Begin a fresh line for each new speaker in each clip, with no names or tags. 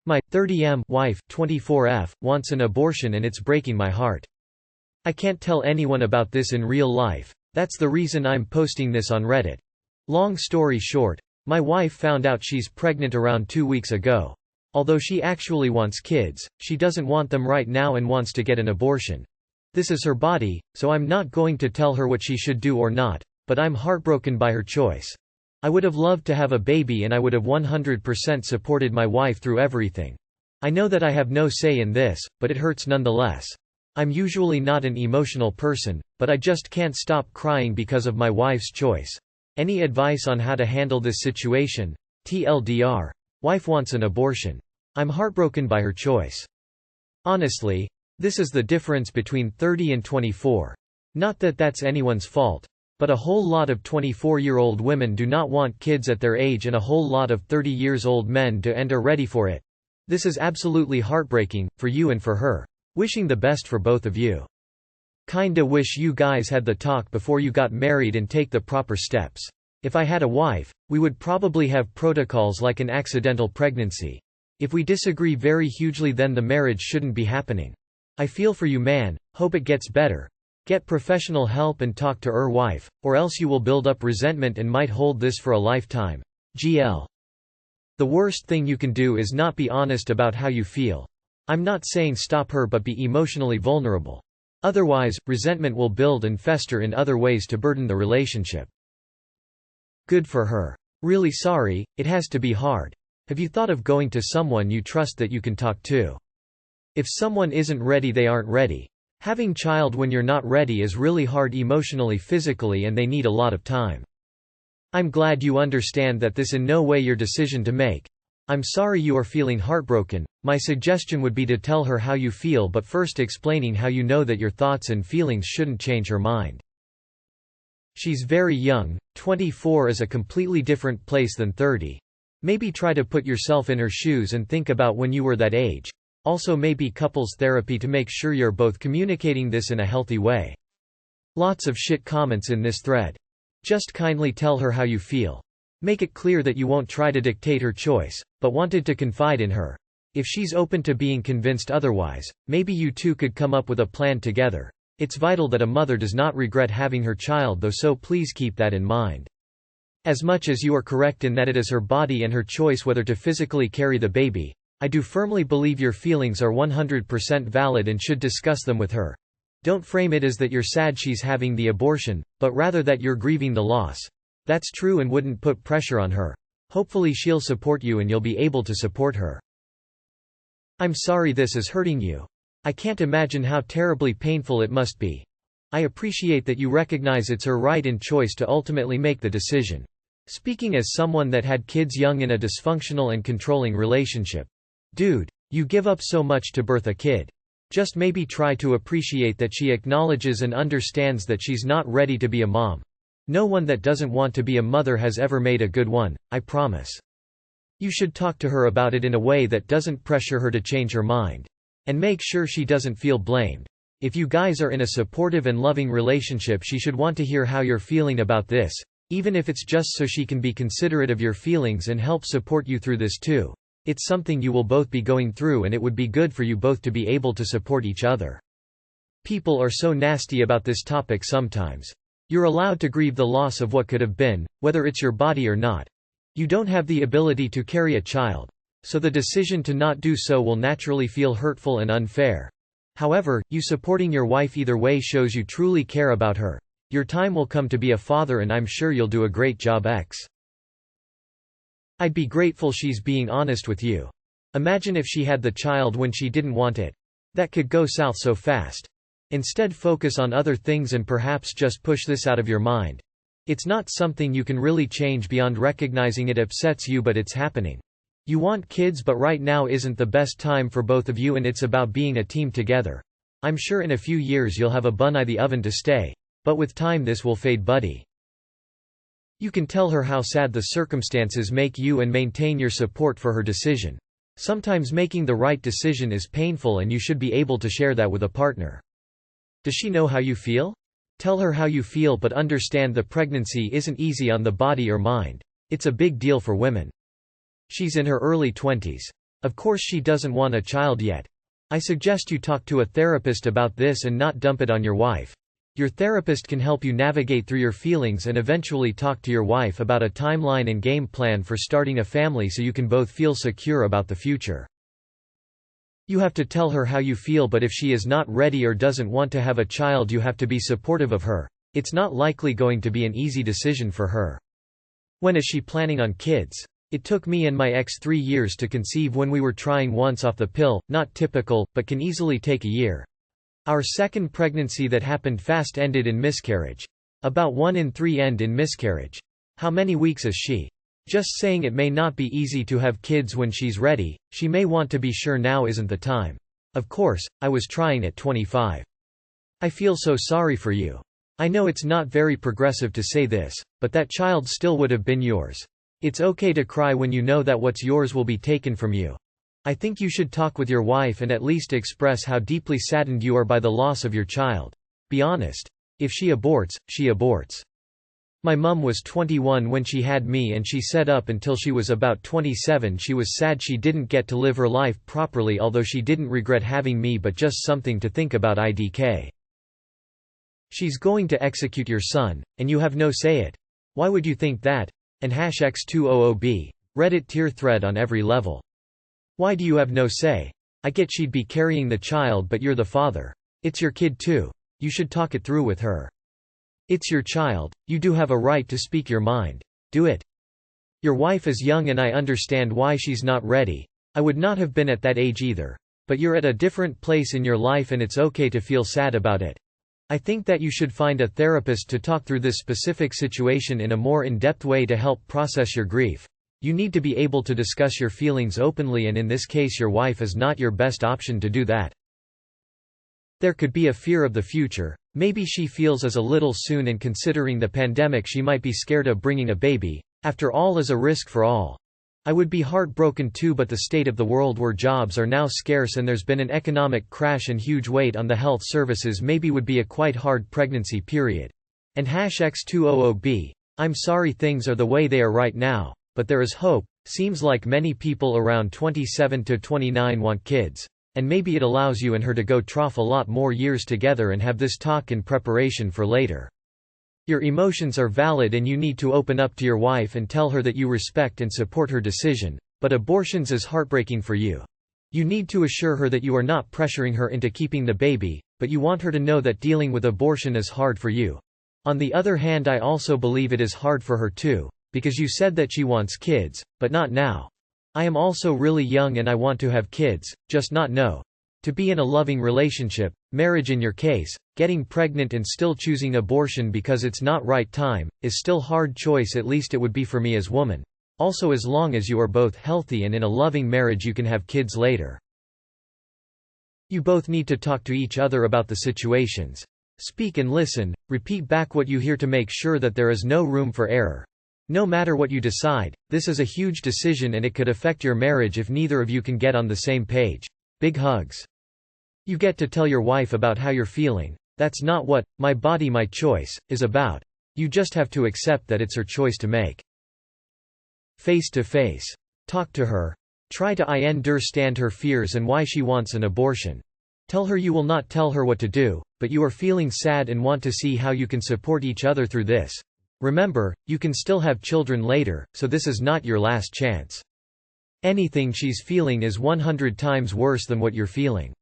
My 30M wife, 24F, wants an abortion and it's breaking my heart. I can't tell anyone about this in real life. That's the reason I'm posting this on Reddit. Long story short, my wife found out she's pregnant around 2 weeks ago. Although she actually wants kids, she doesn't want them right now and wants to get an abortion. This is her body, so I'm not going to tell her what she should do or not, but I'm heartbroken by her choice. I would have loved to have a baby and I would have 100% supported my wife through everything. I know that I have no say in this, but it hurts nonetheless. I'm usually not an emotional person, but I just can't stop crying because of my wife's choice. Any advice on how to handle this situation? TLDR. Wife wants an abortion. I'm heartbroken by her choice. Honestly, this is the difference between 30 and 24. Not that that's anyone's fault. But a whole lot of 24-year-old women do not want kids at their age and a whole lot of 30-years-old men do and are ready for it. This is absolutely heartbreaking, for you and for her. Wishing the best for both of you. Kinda wish you guys had the talk before you got married and take the proper steps. If I had a wife, we would probably have protocols like an accidental pregnancy. If we disagree very hugely, then the marriage shouldn't be happening. I feel for you, man, hope it gets better. Get professional help and talk to your wife, or else you will build up resentment and might hold this for a lifetime. GL. The worst thing you can do is not be honest about how you feel. I'm not saying stop her, but be emotionally vulnerable. Otherwise, resentment will build and fester in other ways to burden the relationship. Good for her. Really sorry, it has to be hard. Have you thought of going to someone you trust that you can talk to? If someone isn't ready, they aren't ready. Having child when you're not ready is really hard emotionally, physically, and they need a lot of time. I'm glad you understand that this in no way your decision to make. I'm sorry you are feeling heartbroken. My suggestion would be to tell her how you feel, but first explaining how you know that your thoughts and feelings shouldn't change her mind. She's very young, 24 is a completely different place than 30. Maybe try to put yourself in her shoes and think about when you were that age. Also maybe couples therapy to make sure you're both communicating this in a healthy way. Lots of shit comments in this thread. Just kindly tell her how you feel. Make it clear that you won't try to dictate her choice, but wanted to confide in her. If she's open to being convinced otherwise, maybe you two could come up with a plan together. It's vital that a mother does not regret having her child though, so please keep that in mind. As much as you are correct in that it is her body and her choice whether to physically carry the baby, I do firmly believe your feelings are 100% valid and should discuss them with her. Don't frame it as that you're sad she's having the abortion, but rather that you're grieving the loss. That's true and wouldn't put pressure on her. Hopefully she'll support you and you'll be able to support her. I'm sorry this is hurting you. I can't imagine how terribly painful it must be. I appreciate that you recognize it's her right and choice to ultimately make the decision. Speaking as someone that had kids young in a dysfunctional and controlling relationship. Dude, you give up so much to birth a kid. Just maybe try to appreciate that she acknowledges and understands that she's not ready to be a mom. No one that doesn't want to be a mother has ever made a good one, I promise. You should talk to her about it in a way that doesn't pressure her to change her mind. And make sure she doesn't feel blamed. If you guys are in a supportive and loving relationship, she should want to hear how you're feeling about this, even if it's just so she can be considerate of your feelings and help support you through this too. It's something you will both be going through and it would be good for you both to be able to support each other. People are so nasty about this topic sometimes. You're allowed to grieve the loss of what could have been, whether it's your body or not. You don't have the ability to carry a child, so the decision to not do so will naturally feel hurtful and unfair. However, you supporting your wife either way shows you truly care about her. Your time will come to be a father and I'm sure you'll do a great job. I'd be grateful she's being honest with you. Imagine if she had the child when she didn't want it. That could go south so fast. Instead, focus on other things and perhaps just push this out of your mind. It's not something you can really change beyond recognizing it upsets you, but it's happening. You want kids, but right now isn't the best time for both of you and it's about being a team together. I'm sure in a few years you'll have a bun in the oven to stay, but with time this will fade, buddy. You can tell her how sad the circumstances make you and maintain your support for her decision. Sometimes making the right decision is painful and you should be able to share that with a partner. Does she know how you feel? Tell her how you feel, but understand the pregnancy isn't easy on the body or mind. It's a big deal for women. She's in her early 20s. Of course she doesn't want a child yet. I suggest you talk to a therapist about this and not dump it on your wife. Your therapist can help you navigate through your feelings and eventually talk to your wife about a timeline and game plan for starting a family so you can both feel secure about the future. You have to tell her how you feel, but if she is not ready or doesn't want to have a child, you have to be supportive of her. It's not likely going to be an easy decision for her. When is she planning on kids? It took me and my ex 3 years to conceive when we were trying once off the pill, not typical, but can easily take a year. Our second pregnancy that happened fast ended in miscarriage. About 1 in 3 end in miscarriage. How many weeks is she? Just saying, it may not be easy to have kids when she's ready. She may want to be sure now isn't the time. Of course, I was trying at 25. I feel so sorry for you. I know it's not very progressive to say this, but that child still would have been yours. It's okay to cry when you know that what's yours will be taken from you. I think you should talk with your wife and at least express how deeply saddened you are by the loss of your child. Be honest. If she aborts, she aborts. My mum was 21 when she had me, and she said up until she was about 27 she was sad she didn't get to live her life properly, although she didn't regret having me, but just something to think about. IDK. She's going to execute your son, and you have no say it. Why would you think that? And #X200B. Reddit tier thread on every level. Why do you have no say? I get she'd be carrying the child, but you're the father. It's your kid too. You should talk it through with her. It's your child. You do have a right to speak your mind. Do it. Your wife is young and I understand why she's not ready. I would not have been at that age either. But you're at a different place in your life and it's okay to feel sad about it. I think that you should find a therapist to talk through this specific situation in a more in-depth way to help process your grief. You need to be able to discuss your feelings openly, and in this case your wife is not your best option to do that. There could be a fear of the future. Maybe she feels as a little soon, and considering the pandemic she might be scared of bringing a baby. After all, is a risk for all. I would be heartbroken too, but the state of the world where jobs are now scarce and there's been an economic crash and huge weight on the health services maybe would be a quite hard pregnancy period. And #X200B. I'm sorry things are the way they are right now, but there is hope. Seems like many people around 27 to 29 want kids. And maybe it allows you and her to go trough a lot more years together and have this talk in preparation for later. Your emotions are valid and you need to open up to your wife and tell her that you respect and support her decision, but abortions is heartbreaking for you. You need to assure her that you are not pressuring her into keeping the baby, but you want her to know that dealing with abortion is hard for you. On the other hand, I also believe it is hard for her too, because you said that she wants kids, but not now. I am also really young and I want to have kids, just not now. To be in a loving relationship, marriage in your case, getting pregnant and still choosing abortion because it's not right time, is still hard choice, at least it would be for me as woman. Also, as long as you are both healthy and in a loving marriage you can have kids later. You both need to talk to each other about the situations. Speak and listen, repeat back what you hear to make sure that there is no room for error. No matter what you decide, this is a huge decision and it could affect your marriage if neither of you can get on the same page. Big hugs. You get to tell your wife about how you're feeling. That's not what "my body, my choice" is about. You just have to accept that it's her choice to make. Face to face. Talk to her. Try to understand her fears and why she wants an abortion. Tell her you will not tell her what to do, but you are feeling sad and want to see how you can support each other through this. Remember, you can still have children later, so this is not your last chance. Anything she's feeling is 100 times worse than what you're feeling.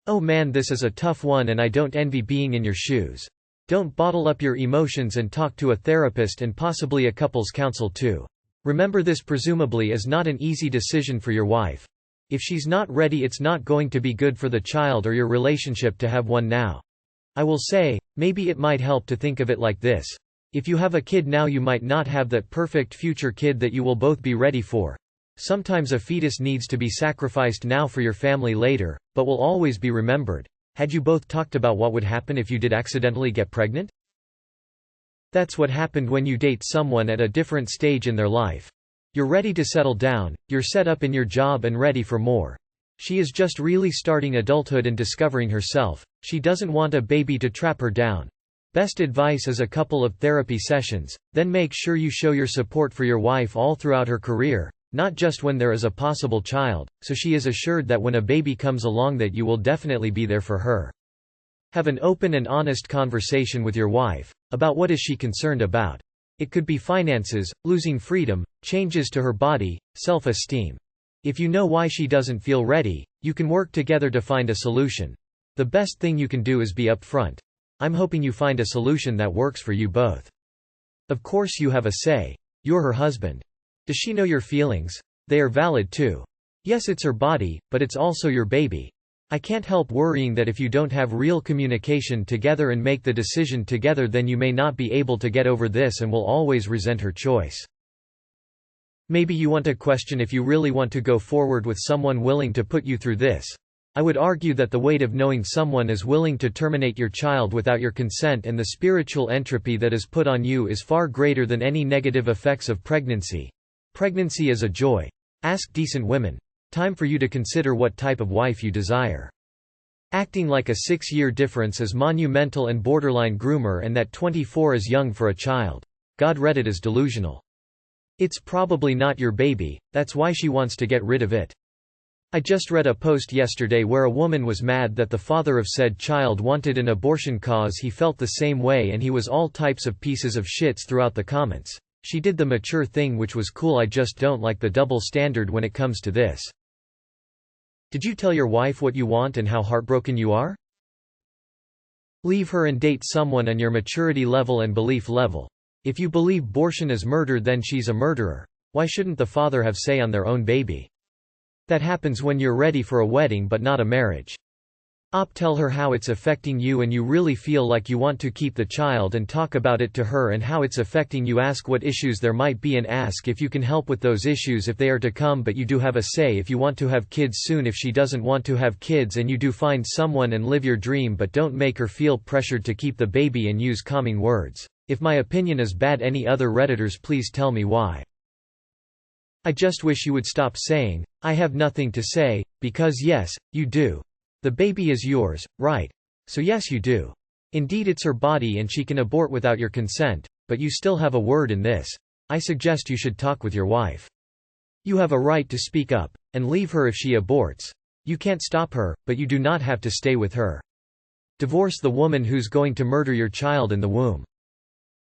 Oh man, this is a tough one and I don't envy being in your shoes. Don't bottle up your emotions and talk to a therapist and possibly a couples counsel too. Remember, this presumably is not an easy decision for your wife. If she's not ready, it's not going to be good for the child or your relationship to have one now. I will say, maybe it might help to think of it like this. If you have a kid now, you might not have that perfect future kid that you will both be ready for. Sometimes a fetus needs to be sacrificed now for your family later, but will always be remembered. Had you both talked about what would happen if you did accidentally get pregnant? That's what happened when you date someone at a different stage in their life. You're ready to settle down, you're set up in your job and ready for more. She is just really starting adulthood and discovering herself. She doesn't want a baby to trap her down. Best advice is a couple of therapy sessions, then make sure you show your support for your wife all throughout her career. not just when there is a possible child, so she is assured that when a baby comes along that you will definitely be there for her. Have an open and honest conversation with your wife about what is she concerned about. It could be finances, losing freedom, changes to her body, self-esteem. If you know why she doesn't feel ready, you can work together to find a solution. The best thing you can do is be upfront. I'm hoping you find a solution that works for you both. Of course you have a say. You're her husband. Does she know your feelings? They are valid too. Yes, it's her body, but it's also your baby. I can't help worrying that if you don't have real communication together and make the decision together, then you may not be able to get over this and will always resent her choice. Maybe you want to question if you really want to go forward with someone willing to put you through this. I would argue that the weight of knowing someone is willing to terminate your child without your consent and the spiritual entropy that is put on you is far greater than any negative effects of pregnancy. Pregnancy is a joy. Ask decent women. Time for you to consider what type of wife you desire. Acting like a 6-year difference is monumental and borderline groomer, and that 24 is young for a child. God read it as delusional. It's probably not your baby, that's why she wants to get rid of it. I just read a post yesterday where a woman was mad that the father of said child wanted an abortion cause he felt the same way, and he was all types of pieces of shits throughout the comments. She did the mature thing, which was cool. I just don't like the double standard when it comes to this. Did you tell your wife what you want and how heartbroken you are? Leave her and date someone on your maturity level and belief level. If you believe abortion is murder, then she's a murderer. Why shouldn't the father have say on their own baby? That happens when you're ready for a wedding but not a marriage. Tell her how it's affecting you and you really feel like you want to keep the child, and talk about it to her and how it's affecting you. Ask what issues there might be and ask if you can help with those issues if they are to come, but you do have a say if you want to have kids soon. If she doesn't want to have kids and you do, find someone and live your dream, but don't make her feel pressured to keep the baby and use calming words. If my opinion is bad, any other Redditors, please tell me why. I just wish you would stop saying, I have nothing to say, because yes, you do. The baby is yours, right? So yes, you do. Indeed, it's her body and she can abort without your consent, but you still have a word in this. I suggest you should talk with your wife. You have a right to speak up, and leave her if she aborts. You can't stop her, but you do not have to stay with her. Divorce the woman who's going to murder your child in the womb.